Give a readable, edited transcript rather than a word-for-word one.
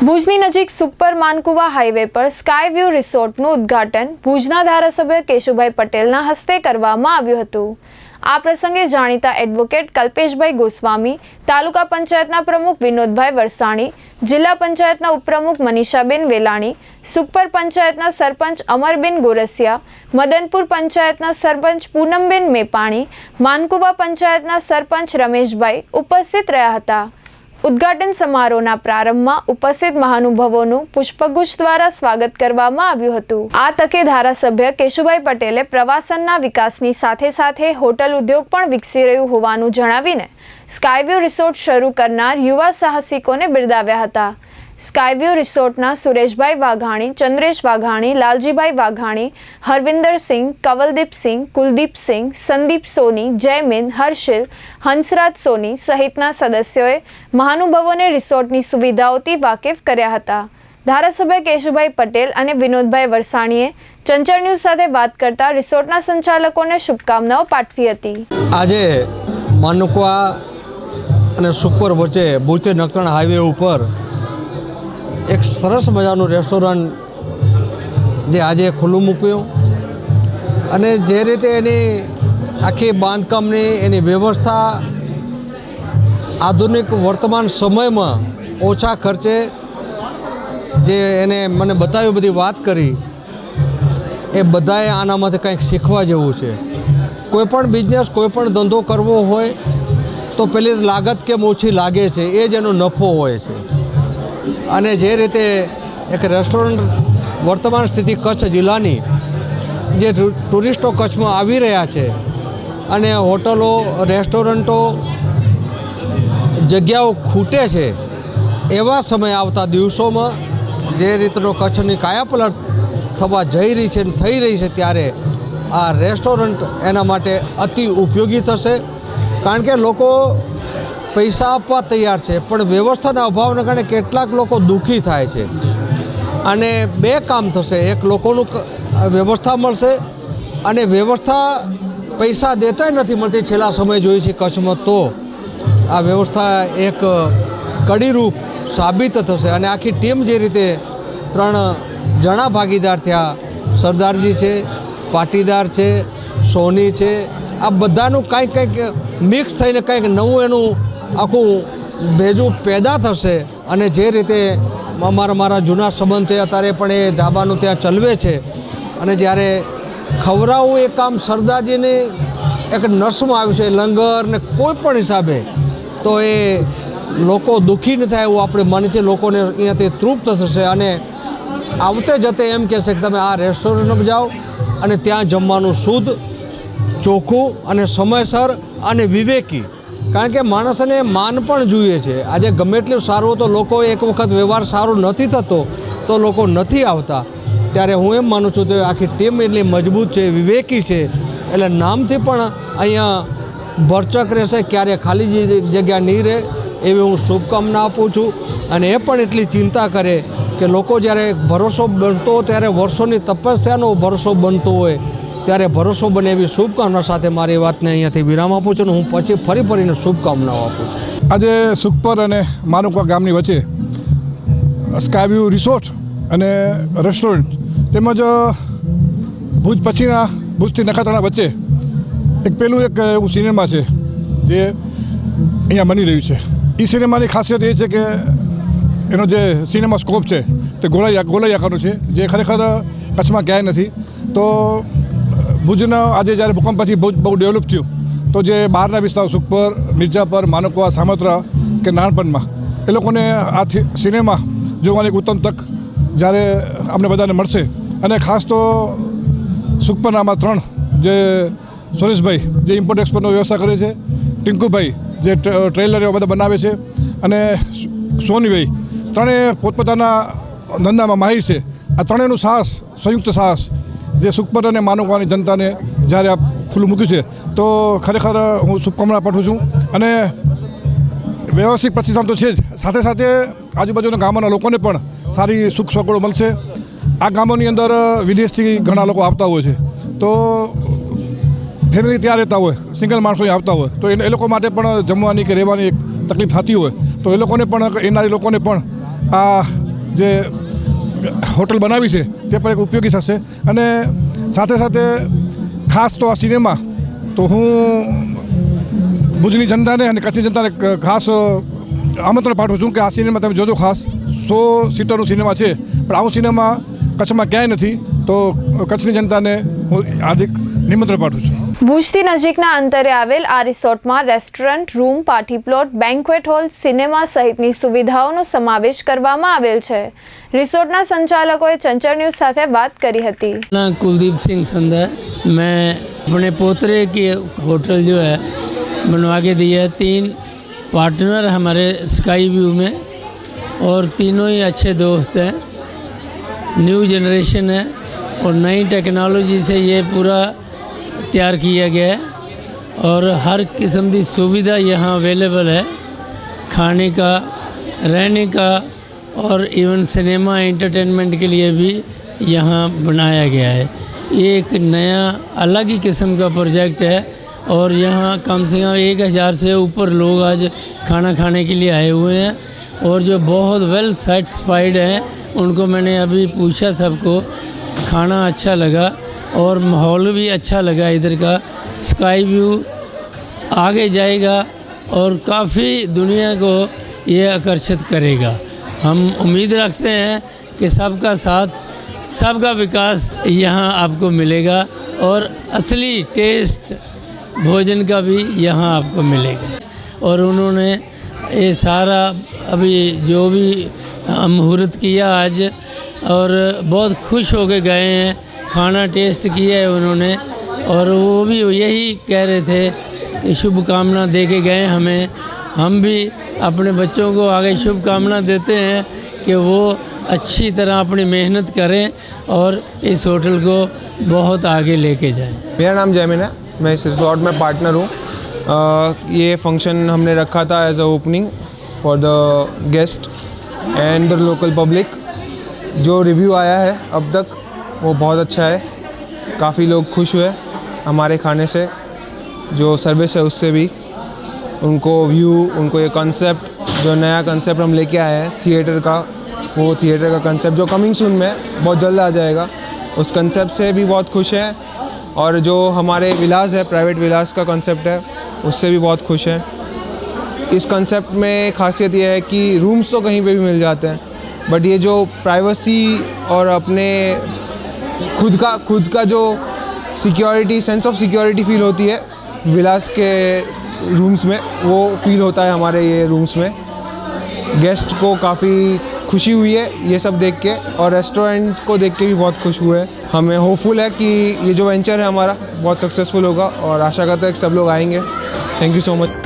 ભુજની નજીક super Mankuva highway પર સ્કાય વ્યૂ રિસોર્ટનું ઉદ્ઘાટન ભુજના ધારાસભ્ય કેશુભાઈ પટેલના હસ્તે કરવામાં આવ્યું હતું। આ પ્રસંગે જાણીતા એડવોકેટ કલ્પેશભાઈ ગોસ્વામી, તાલુકા પંચાયતના પ્રમુખ વિનોદભાઈ વરસાણી, જિલ્લા પંચાયતના ઉપપ્રમુખ મનીષાબેન વેલાણી, સુપર પંચાયતના સરપંચ અમરબેન ગોરસિયા, મદનપુર પંચાયતના સરપંચ પૂનમબેન મેપાણી, માનકુવા પંચાયતના સરપંચ રમેશભાઈ ઉપસ્થિત રહ્યા હતા। ઉદ્ઘાટન સમારોહના પ્રારંભમાં ઉપસ્થિત મહાનુભાવોનું પુષ્પગુચ્છ દ્વારા સ્વાગત કરવામાં આવ્યું હતું। આ તકે ધારાસભ્ય કેશુભાઈ પટેલે પ્રવાસનના વિકાસની સાથે સાથે હોટલ ઉદ્યોગ પણ વિકસી રહ્યું હોવાનું જણાવીને સ્કાયવ્યૂ રિસોર્ટ શરૂ કરનાર યુવા સાહસિકોને બિરદાવ્યા હતા। સ્કાયવ્યૂ રિસોર્ટના સુરેશભાઈ વાઘાણી, ચંદ્રેશ વાઘાણી, લાલજીભાઈ વાઘાણી, હરવિંદરસિંહ, કવલદીપસિંહ, કુલદીપસિંહ, સંદીપ સોની, જયમીન, હર્ષિલ, હંસરાજ સોની સહિતના સદસ્યોએ મહાનુભાવોને રિસોર્ટની સુવિધાઓથી વાકેફ કર્યા હતા। ધારાસભ્ય કેશુભાઈ પટેલ અને વિનોદભાઈ વરસાણીએ ચંચળ ન્યૂઝ સાથે વાત કરતા રિસોર્ટના સંચાલકોને શુભકામનાઓ પાઠવી હતી। આજે માનકુવા અને સુપર વચ્ચે ભુજથી નખત્રાણા હાઈવે ઉપર એક સરસ મજાનું રેસ્ટોરન્ટ જે આજે ખુલ્લું મૂક્યું અને જે રીતે એની આખી બાંધકામની એની વ્યવસ્થા આધુનિક વર્તમાન સમયમાં ઓછા ખર્ચે જે એને મને બતાવ્યું, બધી વાત કરી, એ બધાએ આનામાંથી કંઈક શીખવા જેવું છે। કોઈપણ બિઝનેસ, કોઈપણ ધંધો કરવો હોય તો પેલી લાગત કેમ ઓછી લાગે છે એ જ એનો નફો હોય છે। અને જે રીતે એક રેસ્ટોરન્ટ વર્તમાન સ્થિતિ કચ્છ જિલ્લાની જે ટુરિસ્ટો કચ્છમાં આવી રહ્યા છે અને હોટલો, રેસ્ટોરન્ટો, જગ્યાઓ ખૂટે છે, એવા સમય આવતા દિવસોમાં જે રીતનો કચ્છની કાયાપલટ થવા જઈ રહી છે, થઈ રહી છે, ત્યારે આ રેસ્ટોરન્ટ એના માટે અતિ ઉપયોગી થશે। કારણ કે લોકો પૈસા આપવા તૈયાર છે પણ વ્યવસ્થાના અભાવના કારણે કેટલાક લોકો દુઃખી થાય છે અને બે કામ થશે। એક, લોકોનું વ્યવસ્થા મળશે અને વ્યવસ્થા પૈસા દેતા નથી મળતી છેલ્લા સમય જોઈએ છે કચ્છમાં, તો આ વ્યવસ્થા એક કડીરૂપ સાબિત થશે। અને આખી ટીમ જે રીતે 3 જણા ભાગીદાર થયા, સરદારજી છે, પાટીદાર છે, સોની છે, આ બધાનું કંઈક મિક્સ થઈને કંઈક નવું એનું આખું ભેજું પેદા થશે। અને જે રીતે મારા જૂના સંબંધ છે, અત્યારે પણ એ ધાબાનું ત્યાં ચલવે છે અને જ્યારે ખવડાવવું એ કામ સરદારજીની એક નસમાં આવ્યું છે, લંગર ને કોઈ પણ હિસાબે, તો એ લોકો દુઃખી ન થાય એવું આપણે માનીએ છીએ। લોકોને અહીંયાથી તૃપ્ત થશે અને આવતે જતે એમ કહેશે કે તમે આ રેસ્ટોરન્ટમાં જાઓ અને ત્યાં જમવાનું શુદ્ધ, ચોખ્ખું અને સમયસર અને વિવેકી। કારણ કે માણસને માન પણ જોઈએ છે। આજે ગમે એટલું સારું તો લોકો એક વખત વ્યવહાર સારો નથી થતો તો લોકો નથી આવતા। ત્યારે હું એમ માનું છું કે આખી ટીમ એટલી મજબૂત છે, વિવેકી છે, એટલે નામથી પણ અહીંયા ભરચક રહેશે, ક્યારે ખાલી જગ્યા નહીં રહે એવી હું શુભકામના આપું છું। અને એ પણ એટલી ચિંતા કરે કે લોકો જ્યારે ભરોસો બનતો હોય ત્યારે વર્ષોની તપસ્યાનો ભરોસો બનતો હોય ત્યારે ભરોસો બને એવી શુભકામના સાથે મારી વાતને અહીંયાથી વિરામ આપું છું અને હું પછી ફરીને શુભકામનાઓ આપું છું। આજે સુખપર અને માનકુવા ગામની વચ્ચે સ્કાયવ્યૂ રિસોર્ટ અને રેસ્ટોરન્ટ તેમજ ભુજથી નખત્રાણા વચ્ચે પેલું એવું સિનેમા છે જે અહીંયા બની રહ્યું છે। એ સિનેમાની ખાસિયત એ છે કે એનો જે સિનેમા સ્કોપ છે તે ગોળાઈ આકારનો છે, જે ખરેખર કચ્છમાં ક્યાંય નથી। તો ભુજના આજે જ્યારે ભૂકંપ પછી બહુ ડેવલપ થયું તો જે બહારના વિસ્તારો સુખપર, મિર્જાપર, માનકુવા, સામત્રા કે નાનપણમાં એ લોકોને આ સિનેમા જોવાની એક ઉત્તમ તક જ્યારે અમને બધાને મળશે। અને ખાસ તો સુખપરના આમાં 3 જે સુરેશભાઈ જે ઇમ્પોર્ટ એક્સપોર્ટનો વ્યવસાય કરે છે, ટિંકુભાઈ જે ટ્રેલર એવા બધા બનાવે છે, અને સોનીભાઈ, ત્રણેય પોતપોતાના ધંધામાં માહિર છે। આ ત્રણેયનું સાહસ, સંયુક્ત સાહસ જે સુખપર અને માનકુવાની જનતાને જ્યારે આ ખુલ્લું મૂક્યું છે તો ખરેખર હું શુભકામના પાઠવું છું। અને વ્યવસ્થિત પ્રતિષ્ઠાન તો છે જ, સાથે સાથે આજુબાજુના ગામોના લોકોને પણ સારી સુખ સગવડો મળશે। આ ગામોની અંદર વિદેશથી ઘણા લોકો આવતા હોય છે, તો ફેમિલી ત્યાં રહેતા હોય, સિંગલ માણસો આવતા હોય તો એ લોકો માટે પણ જમવાની કે રહેવાની એક તકલીફ થતી હોય તો એ લોકોને પણ, એનારી લોકોને પણ આ જે હોટલ બનાવી છે તે પણ એક ઉપયોગી થશે. અને સાથે સાથે ખાસ તો આ સિનેમા તો હું ભુજની જનતાને અને કચ્છની જનતાને ખાસ આમંત્રણ પાઠવું છું કે આ સિનેમા તમે જોજો. ખાસ 100 સીટરનું સિનેમા છે, પણ આવું સિનેમા કચ્છમાં ક્યાંય નથી. તો કચ્છની જનતાને હું હાર્દિક નિમંત્રણ પાઠવું છું. ભુજથી નજીકના અંતરે આવેલ આ રિસોર્ટમાં restaurant, room, party plot, banquet hall, cinema સહિતની સુવિધાઓનો સમાવેશ કરવામાં આવેલ છે. રિસોર્ટના સંચાલકોએ ચંચળ ન્યૂઝ સાથે વાત કરી હતી. कुलदीप सिंह संधा, मैं अपने पोतरे की होटल जो है बनवा के दिया है. 3 पार्टनर हमारे स्काई व्यू में और तीनों ही अच्छे दोस्त हैं. न्यू जनरेशन है और नई टेक्नोलॉजी से ये पूरा तैयार किया गया है और हर किस्म की सुविधा यहाँ अवेलेबल है. खाने का, रहने का और इवन सिनेमा एंटरटेनमेंट के लिए भी यहाँ बनाया गया है. ये एक नया अलग ही किस्म का प्रोजेक्ट है और यहाँ कम से कम 1000 से ऊपर लोग आज खाना खाने के लिए आए हुए हैं और जो बहुत वेल सेटिस्फाइड हैं उनको मैंने अभी पूछा, सबको खाना अच्छा लगा और माहौल भी अच्छा लगा. इधर का स्काई व्यू आगे जाएगा और काफ़ी दुनिया को ये आकर्षित करेगा. हम उम्मीद रखते हैं कि सबका साथ, सबका विकास यहाँ आपको मिलेगा और असली टेस्ट भोजन का भी यहाँ आपको मिलेगा. और उन्होंने ये सारा अभी जो भी मुहूर्त किया आज और बहुत खुश होके गए हैं. खाना टेस्ट किया है उन्होंने और वो भी यही कह रहे थे कि शुभकामना दे के गए हमें. हम भी अपने बच्चों को आगे शुभकामना देते हैं कि वो अच्छी तरह अपनी मेहनत करें और इस होटल को बहुत आगे लेके जाएं. मेरा नाम जैमिन है, मैं इस रिसोर्ट में पार्टनर हूँ. ये फंक्शन हमने रखा था as a opening for the guest and the local public. जो रिव्यू आया है अब तक वो बहुत अच्छा है. काफ़ी लोग खुश हुए हमारे खाने से, जो सर्विस है उससे भी. उनको व्यू, उनको ये कॉन्सेप्ट, जो नया कॉन्सेप्ट हम लेके आए हैं थिएटर का, वो थिएटर का कॉन्सेप्ट जो कमिंग सून में बहुत जल्द आ जाएगा, उस कॉन्सेप्ट से भी बहुत खुश हैं. और जो हमारे विलास है, प्राइवेट विलास का कॉन्सेप्ट है, उससे भी बहुत खुश हैं. इस कॉन्सेप्ट में खासियत ये है कि रूम्स तो कहीं पे भी मिल जाते हैं, बट ये जो प्राइवेसी और अपने खुद का जो security, sense of security feel होती है विलास के रूम्स में, वो फील होता है हमारे ये रूम्स में. गेस्ट को काफ़ी खुशी हुई है ये सब देख के और रेस्टोरेंट को देख के भी बहुत खुश हुए. हमें होपफुल है कि ये जो वेंचर है हमारा बहुत सक्सेसफुल होगा और आशा करते हैं कि सब लोग आएंगे. Thank you so much.